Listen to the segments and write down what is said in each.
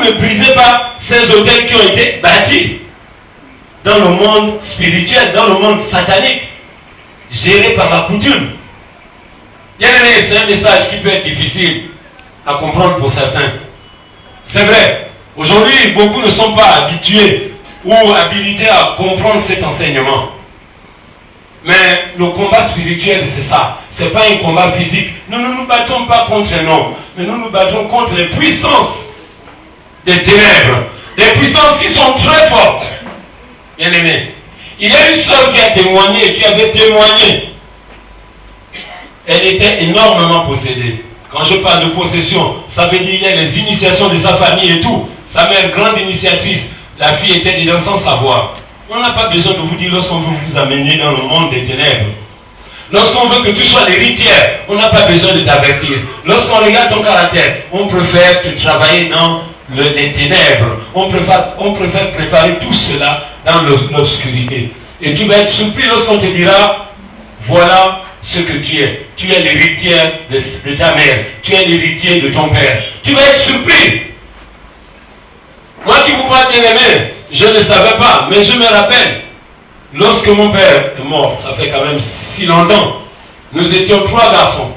ne brisez pas ces autels qui ont été bâtis dans le monde spirituel, dans le monde satanique, géré par la coutume. Bien aimé, c'est un message qui peut être difficile à comprendre pour certains. C'est vrai, aujourd'hui, beaucoup ne sont pas habitués ou habilités à comprendre cet enseignement. Mais le combat spirituel, c'est ça. Ce n'est pas un combat physique. Nous ne nous battons pas contre un homme, mais nous nous battons contre les puissances des ténèbres. Des puissances qui sont très fortes. Bien aimé. Il y a une sœur qui a témoigné, qui avait témoigné. Elle était énormément possédée. Quand je parle de possession, ça veut dire qu'il y a les initiations de sa famille et tout. Sa mère, grande initiatrice. La fille était dedans sans savoir. On n'a pas besoin de vous dire lorsqu'on veut vous amener dans le monde des ténèbres. Lorsqu'on veut que tu sois l'héritière, on n'a pas besoin de t'avertir. Lorsqu'on regarde ton caractère, on préfère te travailler dans les ténèbres. On préfère préparer tout cela dans l'obscurité. Et tu vas être surpris lorsqu'on te dira, voilà ce que tu es. Tu es l'héritière de ta mère. Tu es l'héritier de ton père. Tu vas être surpris. Moi qui vous parle, bien aimé, je ne savais pas, mais je me rappelle, lorsque mon père est mort, ça fait quand même si longtemps, nous étions 3 garçons.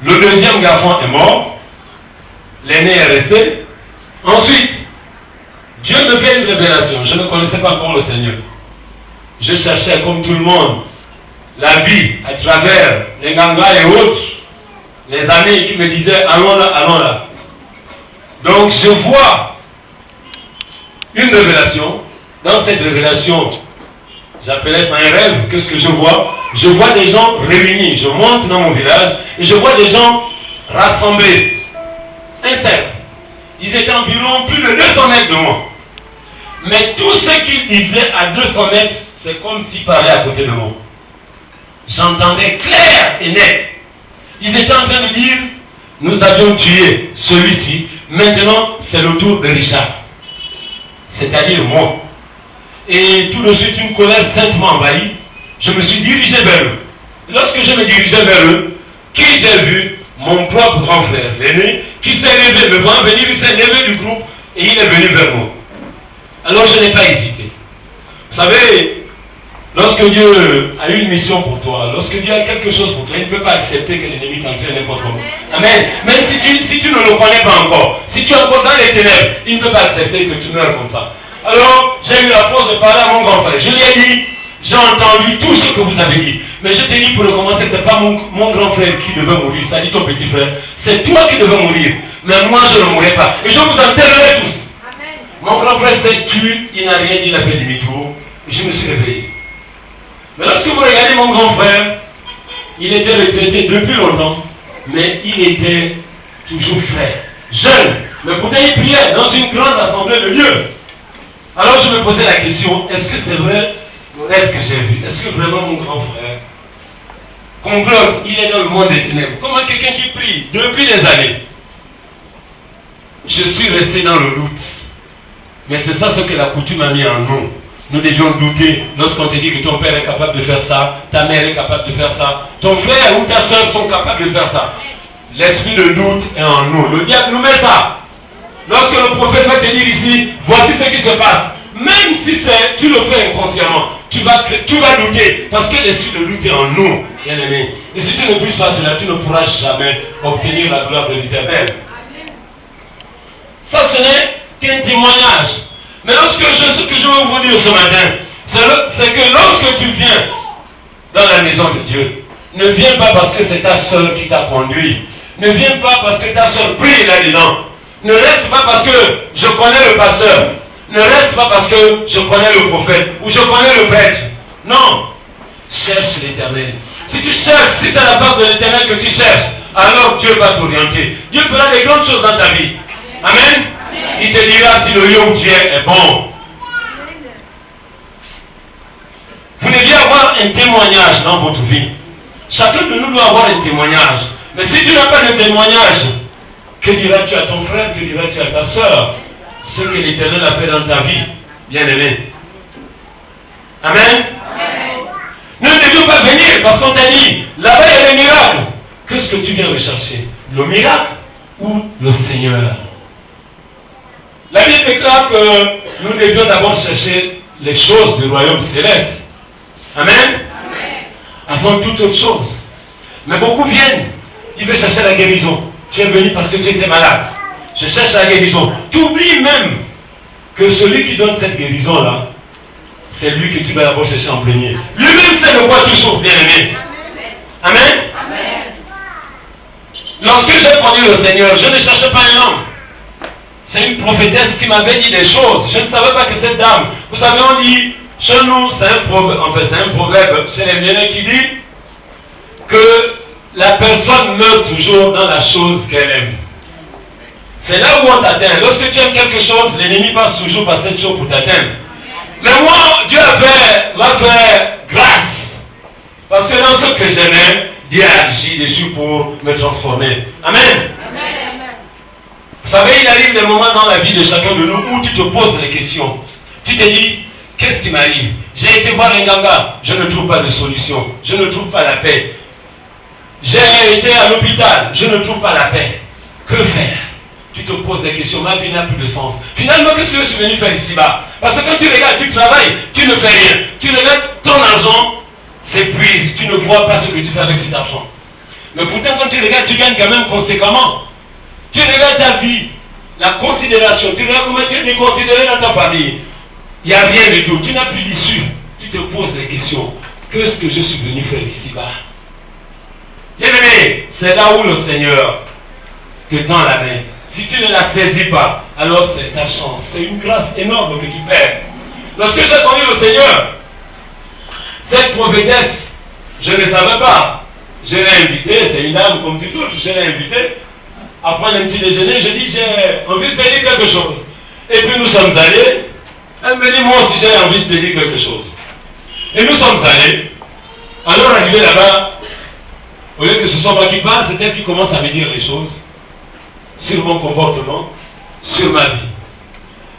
Le deuxième garçon est mort, l'aîné est resté. Ensuite, Dieu me fait une révélation. Je ne connaissais pas encore le Seigneur. Je cherchais comme tout le monde la vie à travers les gangas et autres, les amis qui me disaient allons là, allons là. Donc je vois une révélation. Dans cette révélation, j'appelais ça un rêve. Qu'est-ce que je vois? Je vois des gens réunis. Je monte dans mon village et je vois des gens rassemblés. Un cercle. Ils étaient environ plus de 200 mètres de moi. Mais tout ce qu'ils disaient à 200 mètres, c'est comme s'ils parlaient à côté de moi. J'entendais clair et net. Ils étaient en train de dire, nous avions tué celui-ci, maintenant c'est le tour de Richard. C'est-à-dire moi. Et tout de suite, une colère saintement envahie. Je me suis dirigé vers eux. Lorsque je me dirigeais vers eux, qui j'ai vu? Mon propre grand frère, l'aîné, qui s'est levé, me voit venir, il s'est levé du groupe et il est venu vers moi. Alors je n'ai pas hésité. Vous savez, lorsque Dieu a une mission pour toi, lorsque Dieu a quelque chose pour toi, il ne peut pas accepter que l'ennemi t'entraîne n'importe comment. Amen. Même si tu ne le connais pas encore, si tu es encore dans les ténèbres, il ne peut pas accepter que tu meurs comme ça. Alors, j'ai eu la force de parler à mon grand frère. Je lui ai dit, j'ai entendu tout ce que vous avez dit. Mais je t'ai dit pour le commencer, ce n'est pas mon grand frère qui devait mourir, c'est-à-dire ton petit frère. C'est toi qui devais mourir. Mais moi, je ne mourrai pas. Et je vous enterrerai tous. Amen. Mon grand frère s'est tué, il n'a rien dit, il a fait demi-tour. Et je me suis réveillé. Mais lorsque vous regardez mon grand frère, il était retraité depuis longtemps, mais il était toujours frais, jeune. Mais pourtant, il priait dans une grande assemblée de Dieu. Alors je me posais la question, est-ce que c'est vrai le rêve que j'ai vu? Est-ce que vraiment mon grand frère conclure, il est dans le monde des ténèbres? Comment quelqu'un qui prie depuis des années? Je suis resté dans le doute. Mais c'est ça ce que la coutume a mis en nous. Nous devions douter lorsqu'on te dit que ton père est capable de faire ça, ta mère est capable de faire ça, ton frère ou ta soeur sont capables de faire ça. L'esprit de doute est en nous. Le diable nous met ça. Lorsque le prophète va te dire ici, voici ce qui se passe. Même si tu le fais inconsciemment, tu vas douter. Parce que l'esprit de doute est en nous, bien aimé. Et si tu ne puisses pas cela, tu ne pourras jamais obtenir la gloire de l'Éternel. Ça, ce n'est qu'un témoignage. Mais ce que je veux vous dire ce matin, c'est que lorsque tu viens dans la maison de Dieu, ne viens pas parce que c'est ta soeur qui t'a conduit. Ne viens pas parce que ta soeur prie là-dedans. Ne reste pas parce que je connais le pasteur. Ne reste pas parce que je connais le prophète ou je connais le prêtre. Non. Cherche l'Éternel. Si tu cherches, si c'est la part de l'Éternel que tu cherches, alors Dieu va t'orienter. Dieu fera des grandes choses dans ta vie. Amen. Il te dira si le lieu où tu es est bon. Vous devez avoir un témoignage dans votre vie. Chacun de nous doit avoir un témoignage. Mais si tu n'as pas de témoignage, que diras-tu à ton frère, que diras-tu à ta soeur? Ce que l'Éternel a fait dans ta vie, bien aimé. Amen. Amen. Nous ne devions pas venir parce qu'on t'a dit, là-bas il y a le miracle. Qu'est-ce que tu viens rechercher? Le miracle ou le Seigneur? La Bible déclare que nous devions d'abord chercher les choses du royaume céleste. Amen. Avant toute autre chose. Mais beaucoup viennent, ils veulent chercher la guérison. Tu es venu parce que tu étais malade. Je cherche la guérison. Tu oublies même que celui qui donne cette guérison-là, c'est lui que tu vas d'abord chercher en premier. Lui-même sait de quoi tu souffres, bien-aimé. Amen. Lorsque j'ai connu le Seigneur, je ne cherchais pas un homme. C'est une prophétesse qui m'avait dit des choses. Je ne savais pas que cette dame, vous savez, on dit, chez nous, c'est un proverbe, en fait, c'est un proverbe chez les Viennet qui dit que la personne meurt toujours dans la chose qu'elle aime. C'est là où on t'atteint. Lorsque tu aimes quelque chose, l'ennemi passe toujours par cette chose pour t'atteindre. Mais moi, Dieu m'a fait grâce. Parce que dans ce que j'aimais, Dieu a agi dessus pour me transformer. Amen. Vous savez, il arrive des moments dans la vie de chacun de nous où tu te poses des questions. Tu te dis, qu'est-ce qui m'arrive? J'ai été voir un ganga, je ne trouve pas de solution. Je ne trouve pas la paix. J'ai été à l'hôpital, je ne trouve pas la paix. Que faire? Tu te poses des questions, ma vie n'a plus de sens. Finalement, qu'est-ce que je suis venu faire ici-bas? Parce que quand tu regardes, tu travailles, tu ne fais rien. Tu regardes, ton argent s'épuise, tu ne vois pas ce que tu fais avec cet argent. Mais pourtant, quand tu regardes, tu gagnes quand même conséquemment. Tu regardes ta vie, la considération, tu regardes comment tu es considéré dans ta famille. Il n'y a rien du tout, tu n'as plus d'issue. Tu te poses des questions. Qu'est-ce que je suis venu faire ici-bas? Bien-aimé, c'est là où le Seigneur te tend la main. Si tu ne la saisis pas, alors c'est ta chance. C'est une grâce énorme que tu perds. Lorsque j'ai connu le Seigneur, cette prophétesse, je ne savais pas. Je l'ai invitée, c'est une dame comme tout autre, je l'ai invitée. Après un petit déjeuner, je dis, j'ai envie de te dire quelque chose. Et puis nous sommes allés. Elle me dit, moi aussi j'ai envie de te dire quelque chose. Et nous sommes allés. Alors arrivé là-bas, au lieu que ce soit moi qui parle, c'est elle qui commence à me dire les choses sur mon comportement, sur ma vie.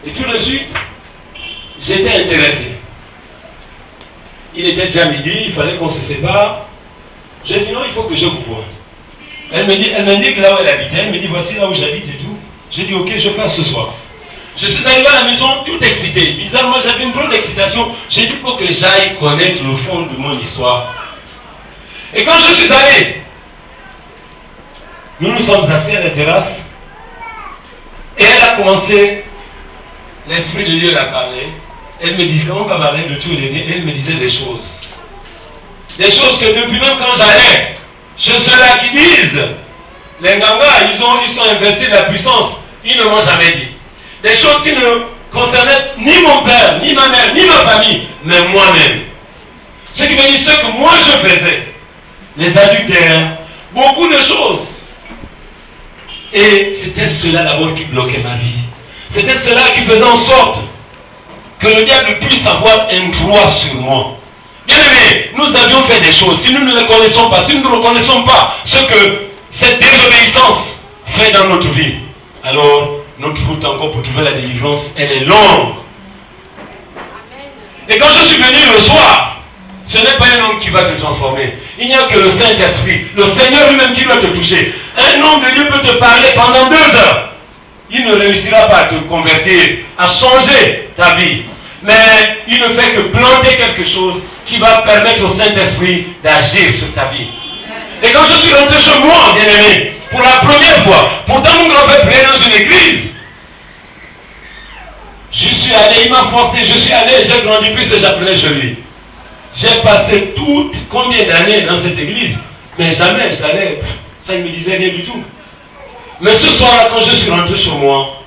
Et tout de suite, j'étais intéressé. Il était déjà midi, il fallait qu'on se sépare. J'ai dit non, il faut que je vous voie. Elle m'indique là où elle habitait, elle me dit voici là où j'habite et tout. J'ai dit ok, je passe ce soir. Je suis arrivé à la maison tout excité. Bizarrement, j'avais une grande excitation. J'ai dit faut que j'aille connaître le fond de mon histoire. Et quand je suis allé, nous nous sommes assis à la terrasse et elle a commencé, l'Esprit de Dieu l'a parlé. Elle me disait, on va parler de tout et elle me disait des choses. Des choses que depuis même quand j'allais, chez ceux-là qui disent, les gangas, ils sont investis de la puissance, ils ne m'ont jamais dit. Des choses qui ne concernaient ni mon père, ni ma mère, ni ma famille, mais moi-même. Ce qui veut dire ce que moi je faisais. Les adultères, beaucoup de choses. Et c'était cela d'abord qui bloquait ma vie. C'était cela qui faisait en sorte que le diable puisse avoir un droit sur moi. Bien aimé, nous avions fait des choses. Si nous ne les connaissons pas, si nous ne reconnaissons pas ce que cette désobéissance fait dans notre vie, alors notre route encore pour trouver la délivrance, elle est longue. Et quand je suis venu le soir, ce n'est pas un homme qui va te transformer. Il n'y a que le Saint-Esprit, le Seigneur lui-même qui va te toucher. Un homme de Dieu peut te parler pendant 2 heures. Il ne réussira pas à te convertir, à changer ta vie. Mais il ne fait que planter quelque chose qui va permettre au Saint-Esprit d'agir sur ta vie. Et quand je suis rentré chez moi, bien-aimé, pour la première fois, pourtant mon grand-père priait dans une église. Je suis allé, il m'a forcé, je suis allé, j'ai grandi plus que j'appelais chez lui. J'ai passé combien d'années dans cette église, mais jamais j'allais, ça ne me disait rien du tout. Mais ce soir-là, quand je suis rentré chez moi,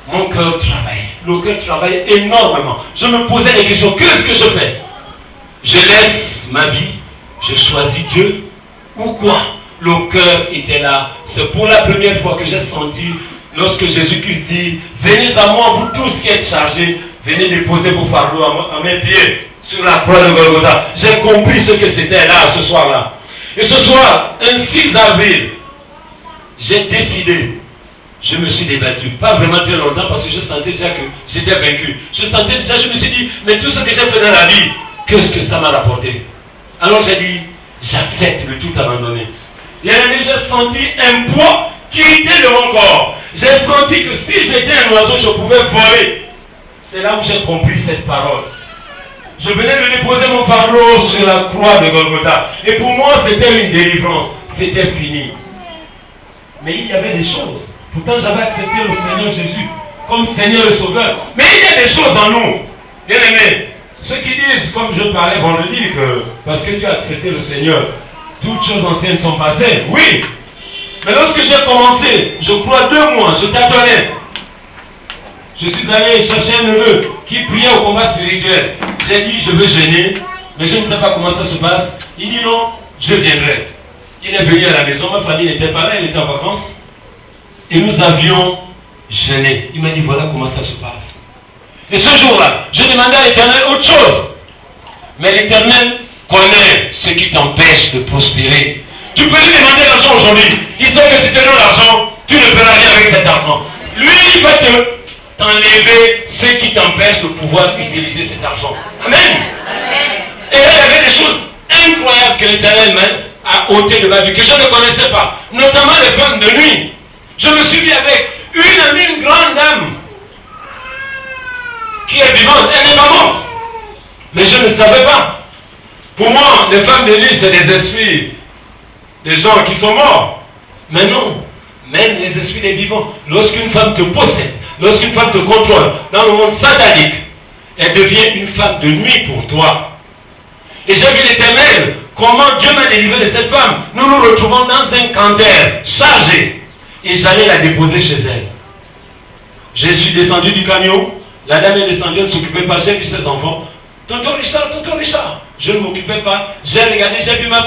mon cœur travaille. Le cœur travaille énormément. Je me posais des questions. Qu'est-ce que je fais? Je laisse ma vie. Je choisis Dieu. Ou quoi? Le cœur était là. C'est pour la première fois que j'ai senti, lorsque Jésus-Christ dit, venez à moi, vous tous qui êtes chargés, venez déposer vos fardeaux à mes pieds sur la croix de Golgotha. J'ai compris ce que c'était là, ce soir-là. Et ce soir, un 6 avril, j'ai décidé. Je me suis débattu, pas vraiment très longtemps parce que je sentais déjà que j'étais vaincu. Je sentais déjà, je me suis dit, mais tout ce que j'ai fait dans la vie, qu'est-ce que ça m'a rapporté? Alors j'ai dit, j'accepte de tout abandonner. Et j'ai senti un poids qui était de mon corps. J'ai senti que si j'étais un oiseau, je pouvais voler. C'est là où j'ai compris cette parole. Je venais de déposer mon fardeau sur la croix de Golgotha. Et pour moi, c'était une délivrance. C'était fini. Mais il y avait des choses. Pourtant, j'avais accepté le Seigneur Jésus comme Seigneur et Sauveur. Mais il y a des choses en nous. Bien aimés. Ceux qui disent, comme je parlais vendredi, que parce que tu as accepté le Seigneur, toutes choses anciennes sont passées. Oui. Mais lorsque j'ai commencé, je crois 2 mois, je tâtonnais. Je suis allé chercher un neveu qui priait au combat spirituel. J'ai dit, je veux jeûner, mais je ne sais pas comment ça se passe. Il dit non, je viendrai. Il est venu à la maison, ma famille n'était pas là, elle était en vacances. Et nous avions jeûné. Il m'a dit, voilà comment ça se passe. Et ce jour-là, je demandais à l'Éternel autre chose. Mais l'Éternel connaît ce qui t'empêche de prospérer. Tu peux lui demander l'argent aujourd'hui. Il sait que si tu donnes l'argent, tu ne feras rien avec cet argent. Lui, il va t'enlever ce qui t'empêche de pouvoir utiliser cet argent. Amen. Et là, il y avait des choses incroyables que l'Éternel a ôtées de ma vie, que je ne connaissais pas. Notamment les femmes de nuit. Je me suis mis avec une amie, une grande dame, qui est vivante, elle n'est pas morte. Mais je ne savais pas. Pour moi, les femmes de nuit, c'est des esprits, des gens qui sont morts. Mais non, même les esprits des vivants. Lorsqu'une femme te possède, lorsqu'une femme te contrôle, dans le monde satanique, elle devient une femme de nuit pour toi. Et j'ai vu l'Éternel, comment Dieu m'a délivré de cette femme. Nous nous retrouvons dans un canter chargé. Et j'allais la déposer chez elle. Je suis descendu du camion. La dame est descendue, elle ne s'occupait pas. J'ai vu ses enfants. Tonton Richard, tonton Richard. Je ne m'occupais pas. J'ai regardé, j'ai vu ma